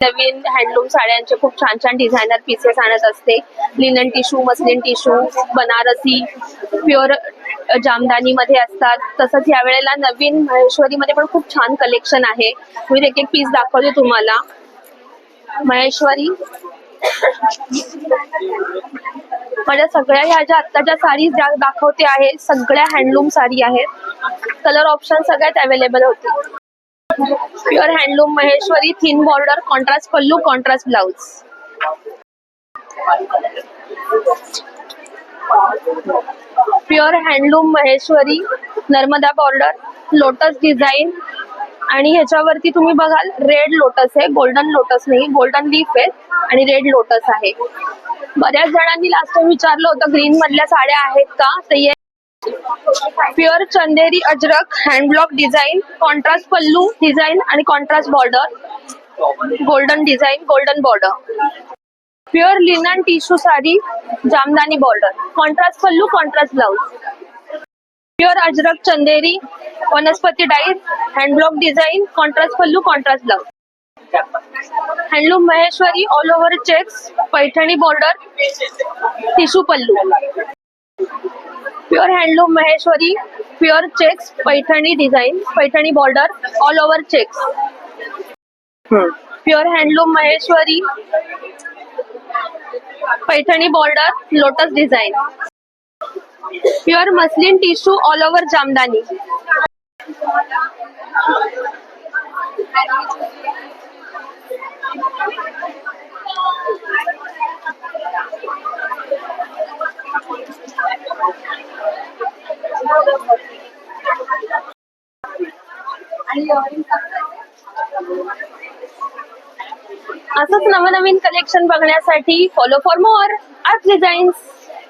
नवीन handloom साड्यांचे खूप छान छान डिझायनर पीसेस आणत असते. Linen tissue, muslin tissue, Banarasi, pure jamdani मध्ये असतात. तसंच यावेळेला नवीन महेश्वरी मध्ये पण खूप छान कलेक्शन आहे. मी एक एक पीस दाखवते तुम्हाला. महेश्वरी माझ्या सगळ्या ह्या ज्या आत्ताच्या साडी ज्या दाखवते आहे सगळ्या हँडलूम साडी आहेत. कलर ऑप्शन सगळ्यात अवेलेबल होते. Pure handloom Maheshwari, thin border, contrast pallu, contrast blouse. Pure handloom Maheshwari, Narmada border, lotus design आणि ह्याच्यावरती तुम्ही बघाल रेड लोटस आहे, गोल्डन लोटस नाही, गोल्डन लीफ आहे आणि रेड लोटस आहे. बऱ्याच जणांनी लास्ट टाइम विचारलं होतं ग्रीन मधल्या साड्या आहेत का, तर pure Chanderi Ajrak, hand block design, contrast pallu design आणि contrast border, golden design, golden border. Pure linen tissue sari, Jamdani border, contrast pallu, contrast blouse. Pure Ajrak Chanderi, वनस्पती dyes, hand block design, contrast pallu, contrast blouse. Handloom Maheshwari, all over checks, Paithani border, tissue pallu. Pure handloom Maheshwari, pure checks, Paithani design, Paithani border, all over checks. Pure handloom Maheshwari, Paithani border, lotus design. Pure muslin tissue, all over jamdani. असंच नवनवीन collection बघण्यासाठी follow for more art designs.